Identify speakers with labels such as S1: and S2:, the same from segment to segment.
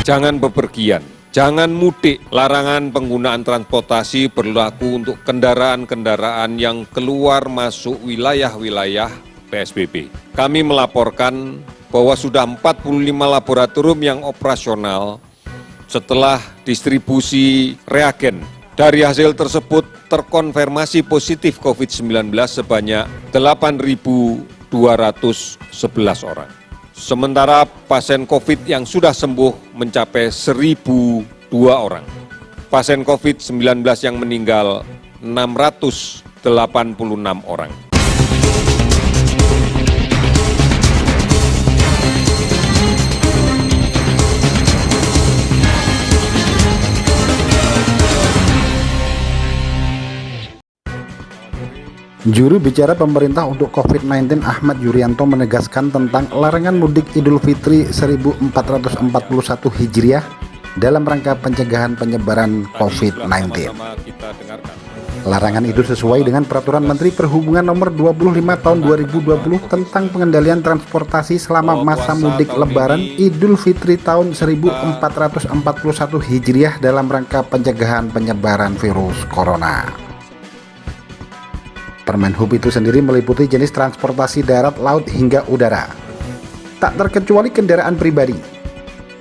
S1: Jangan bepergian, jangan mudik. Larangan penggunaan transportasi berlaku untuk kendaraan-kendaraan yang keluar masuk wilayah-wilayah PSBB. Kami melaporkan bahwa sudah 45 laboratorium yang operasional setelah distribusi reagen. Dari hasil tersebut terkonfirmasi positif COVID-19 sebanyak 8.211 orang. Sementara pasien COVID yang sudah sembuh mencapai 1.002 orang. Pasien COVID-19 yang meninggal 686 orang.
S2: Juru bicara pemerintah untuk COVID-19 Ahmad Yuryanto menegaskan tentang larangan mudik Idul Fitri 1441 Hijriah dalam rangka pencegahan penyebaran COVID-19. Larangan itu sesuai dengan Peraturan Menteri Perhubungan Nomor 25 Tahun 2020 tentang pengendalian transportasi selama masa mudik Lebaran Idul Fitri tahun 1441 Hijriah dalam rangka pencegahan penyebaran virus corona. Permen Hub itu sendiri meliputi jenis transportasi darat, laut, hingga udara, tak terkecuali kendaraan pribadi.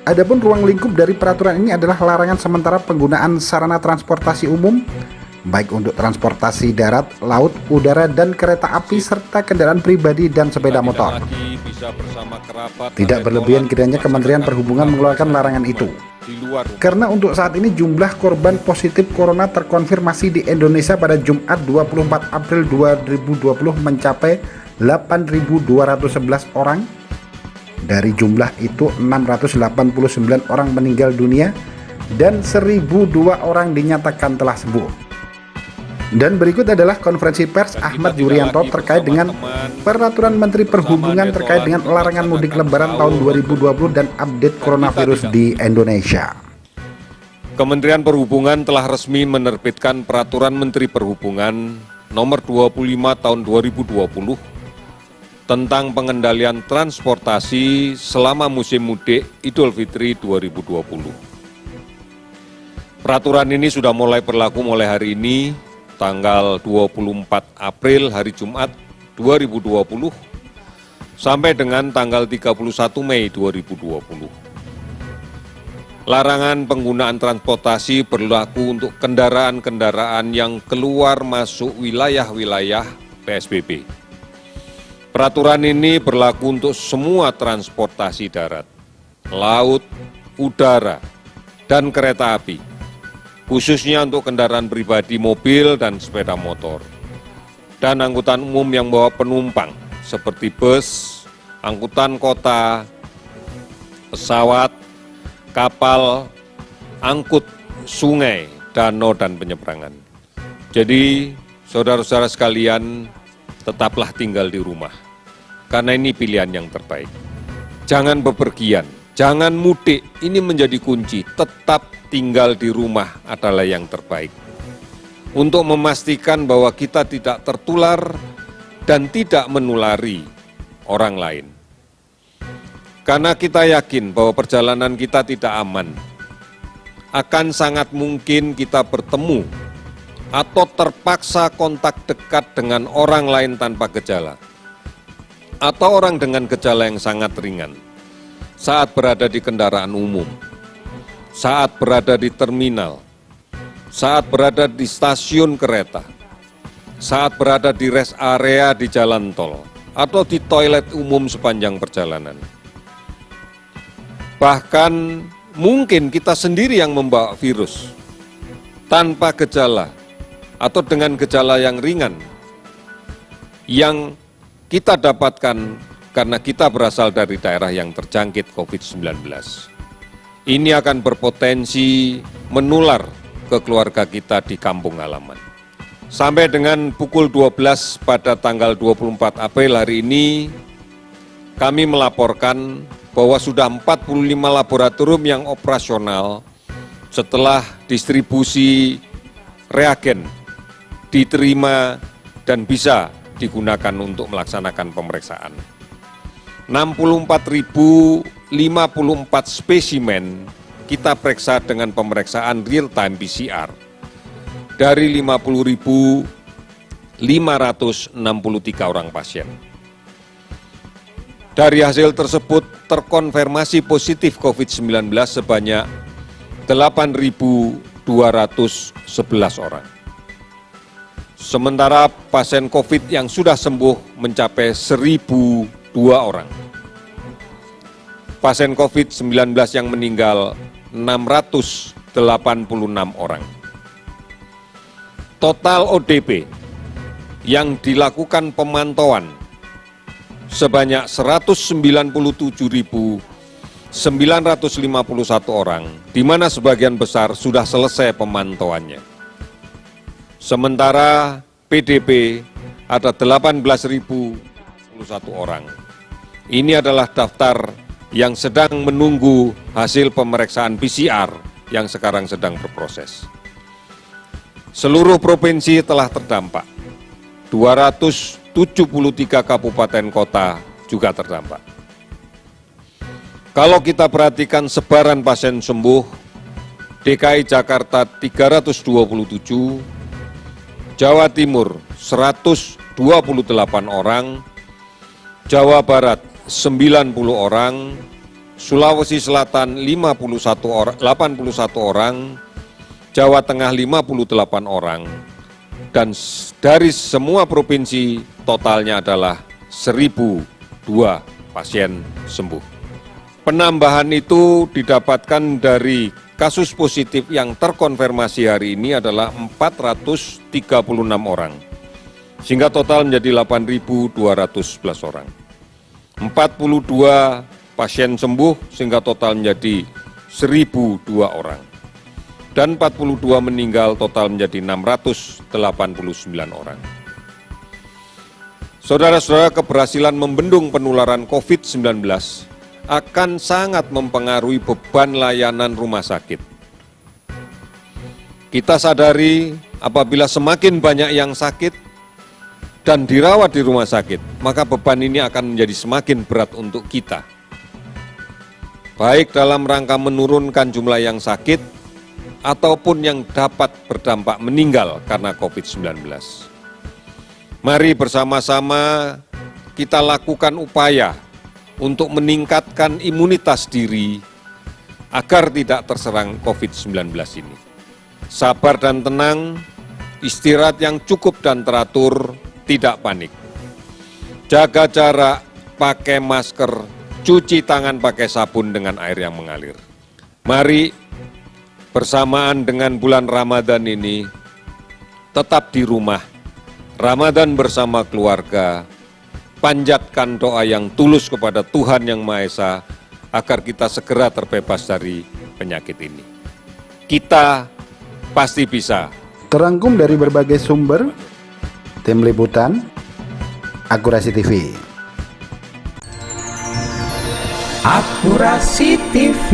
S2: Adapun ruang lingkup dari peraturan ini adalah larangan sementara penggunaan sarana transportasi umum, baik untuk transportasi darat, laut, udara, dan kereta api, serta kendaraan pribadi dan sepeda motor. Tidak berlebihan kiranya Kementerian Perhubungan mengeluarkan larangan itu, karena untuk saat ini jumlah korban positif corona terkonfirmasi di Indonesia pada Jumat 24 April 2020 mencapai 8.211 orang. Dari jumlah itu 689 orang meninggal dunia dan 1.002 orang dinyatakan telah sembuh. Dan berikut adalah konferensi pers Ahmad Yuryanto terkait dengan Peraturan Menteri Perhubungan terkait dengan larangan mudik Lebaran tahun 2020 dan update coronavirus di Indonesia.
S1: Kementerian Perhubungan telah resmi menerbitkan Peraturan Menteri Perhubungan Nomor 25 Tahun 2020 tentang pengendalian transportasi selama musim mudik Idul Fitri 2020. Peraturan ini sudah mulai berlaku mulai hari ini, tanggal 24 April hari Jumat 2020 sampai dengan tanggal 31 Mei 2020. Larangan penggunaan transportasi berlaku untuk kendaraan-kendaraan yang keluar masuk wilayah-wilayah PSBB. Peraturan ini berlaku untuk semua transportasi darat, laut, udara, dan kereta api, khususnya untuk kendaraan pribadi, mobil, dan sepeda motor, dan angkutan umum yang membawa penumpang seperti bus, angkutan kota, pesawat, kapal, angkut sungai, danau, dan penyeberangan. Jadi, saudara-saudara sekalian, tetaplah tinggal di rumah, karena ini pilihan yang terbaik. Jangan bepergian, jangan mudik, ini menjadi kunci. Tetap tinggal di rumah adalah yang terbaik untuk memastikan bahwa kita tidak tertular dan tidak menulari orang lain. Karena kita yakin bahwa perjalanan kita tidak aman, akan sangat mungkin kita bertemu atau terpaksa kontak dekat dengan orang lain tanpa gejala, atau orang dengan gejala yang sangat ringan saat berada di kendaraan umum, saat berada di terminal, saat berada di stasiun kereta, saat berada di rest area di jalan tol, atau di toilet umum sepanjang perjalanan. Bahkan mungkin kita sendiri yang membawa virus tanpa gejala atau dengan gejala yang ringan yang kita dapatkan karena kita berasal dari daerah yang terjangkit COVID-19. Ini akan berpotensi menular ke keluarga kita di kampung halaman. Sampai dengan pukul 12 pada tanggal 24 April hari ini, kami melaporkan bahwa sudah 45 laboratorium yang operasional setelah distribusi reagen diterima dan bisa digunakan untuk melaksanakan pemeriksaan. 64.054 spesimen kita periksa dengan pemeriksaan real-time PCR dari 50.563 orang pasien. Dari hasil tersebut terkonfirmasi positif COVID-19 sebanyak 8.211 orang. Sementara pasien COVID yang sudah sembuh mencapai 1.002 orang. Pasien COVID-19 yang meninggal 686 orang. Total ODP yang dilakukan pemantauan sebanyak 197.951 orang, di mana sebagian besar sudah selesai pemantauannya. Sementara PDP ada 18.001 orang. Ini adalah daftar yang sedang menunggu hasil pemeriksaan PCR yang sekarang sedang berproses. Seluruh provinsi telah terdampak. 273 kabupaten kota juga terdampak. Kalau kita perhatikan sebaran pasien sembuh, DKI Jakarta 327, Jawa Timur 128 orang, Jawa Barat 90 orang, Sulawesi Selatan 81 orang, Jawa Tengah 58 orang, dan dari semua provinsi totalnya adalah 1.002 pasien sembuh. Penambahan itu didapatkan dari kasus positif yang terkonfirmasi hari ini adalah 436 orang, sehingga total menjadi 8.211 orang. 42 pasien sembuh sehingga total menjadi 1.002 orang. Dan 42 meninggal total menjadi 689 orang. Saudara-saudara, keberhasilan membendung penularan COVID-19 akan sangat mempengaruhi beban layanan rumah sakit. Kita sadari apabila semakin banyak yang sakit dan dirawat di rumah sakit, maka beban ini akan menjadi semakin berat untuk kita. Baik dalam rangka menurunkan jumlah yang sakit, ataupun yang dapat berdampak meninggal karena COVID-19. Mari bersama-sama kita lakukan upaya untuk meningkatkan imunitas diri agar tidak terserang COVID-19 ini. Sabar dan tenang, istirahat yang cukup dan teratur, tidak panik. Jaga jarak, pakai masker, cuci tangan pakai sabun dengan air yang mengalir. Mari bersamaan dengan bulan Ramadan ini, tetap di rumah, Ramadan bersama keluarga, panjatkan doa yang tulus kepada Tuhan Yang Maha Esa, agar kita segera terbebas dari penyakit ini. Kita pasti bisa.
S2: Terangkum dari berbagai sumber, tim liputan, Akurasi TV.
S3: Akurasi TV.